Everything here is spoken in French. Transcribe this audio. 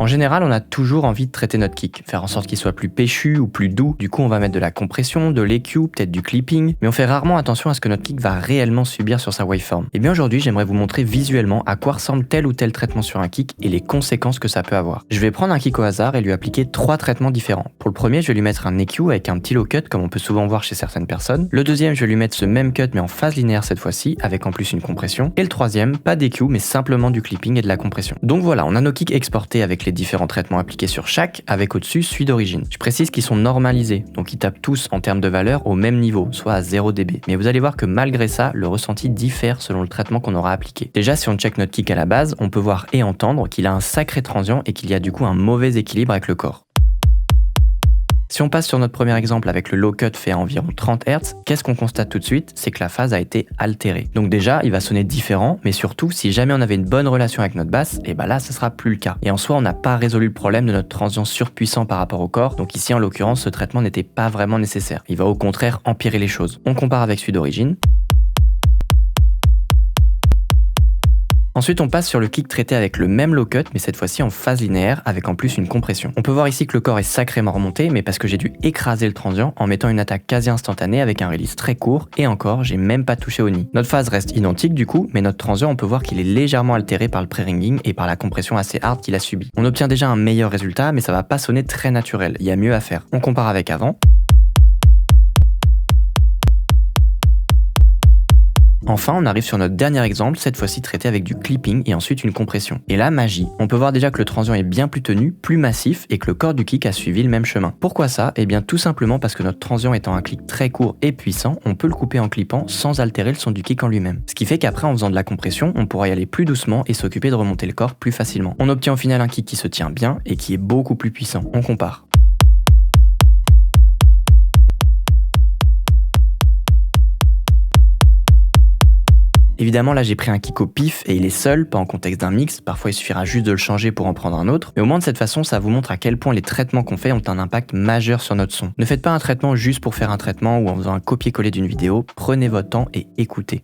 En général, on a toujours envie de traiter notre kick, faire en sorte qu'il soit plus péchu ou plus doux. Du coup, on va mettre de la compression, de l'EQ, peut-être du clipping, mais on fait rarement attention à ce que notre kick va réellement subir sur sa waveform. Et bien aujourd'hui, j'aimerais vous montrer visuellement à quoi ressemble tel ou tel traitement sur un kick et les conséquences que ça peut avoir. Je vais prendre un kick au hasard et lui appliquer 3 traitements différents. Pour le premier, je vais lui mettre un EQ avec un petit low cut comme on peut souvent voir chez certaines personnes. Le deuxième, je vais lui mettre ce même cut mais en phase linéaire cette fois-ci, avec en plus une compression. Et le troisième, pas d'EQ mais simplement du clipping et de la compression. Donc voilà, on a nos kicks exportés avec les différents traitements appliqués sur chaque, avec au-dessus celui d'origine. Je précise qu'ils sont normalisés, donc ils tapent tous en termes de valeur au même niveau, soit à 0 dB. Mais vous allez voir que malgré ça, le ressenti diffère selon le traitement qu'on aura appliqué. Déjà, si on check notre kick à la base, on peut voir et entendre qu'il a un sacré transient et qu'il y a du coup un mauvais équilibre avec le corps. Si on passe sur notre premier exemple avec le low cut fait à environ 30 Hz, qu'est-ce qu'on constate tout de suite? C'est que la phase a été altérée. Donc déjà, il va sonner différent, mais surtout, si jamais on avait une bonne relation avec notre basse, et bah là, ce sera plus le cas. Et en soi, on n'a pas résolu le problème de notre transient surpuissant par rapport au corps, donc ici, en l'occurrence, ce traitement n'était pas vraiment nécessaire. Il va au contraire empirer les choses. On compare avec celui d'origine. Ensuite, on passe sur le kick traité avec le même low cut, mais cette fois-ci en phase linéaire, avec en plus une compression. On peut voir ici que le corps est sacrément remonté, mais parce que j'ai dû écraser le transient en mettant une attaque quasi instantanée avec un release très court, et encore, j'ai même pas touché au nid. Notre phase reste identique du coup, mais notre transient, on peut voir qu'il est légèrement altéré par le pré-ringing et par la compression assez hard qu'il a subi. On obtient déjà un meilleur résultat, mais ça va pas sonner très naturel, il y a mieux à faire. On compare avec avant. Enfin, on arrive sur notre dernier exemple, cette fois-ci traité avec du clipping et ensuite une compression. Et là, magie. On peut voir déjà que le transient est bien plus tenu, plus massif et que le corps du kick a suivi le même chemin. Pourquoi ça? Eh bien tout simplement parce que notre transient étant un click très court et puissant, on peut le couper en clippant sans altérer le son du kick en lui-même. Ce qui fait qu'après en faisant de la compression, on pourra y aller plus doucement et s'occuper de remonter le corps plus facilement. On obtient au final un kick qui se tient bien et qui est beaucoup plus puissant. On compare. Évidemment, là j'ai pris un kick au pif et il est seul, pas en contexte d'un mix, parfois il suffira juste de le changer pour en prendre un autre, mais au moins de cette façon ça vous montre à quel point les traitements qu'on fait ont un impact majeur sur notre son. Ne faites pas un traitement juste pour faire un traitement ou en faisant un copier-coller d'une vidéo, prenez votre temps et écoutez.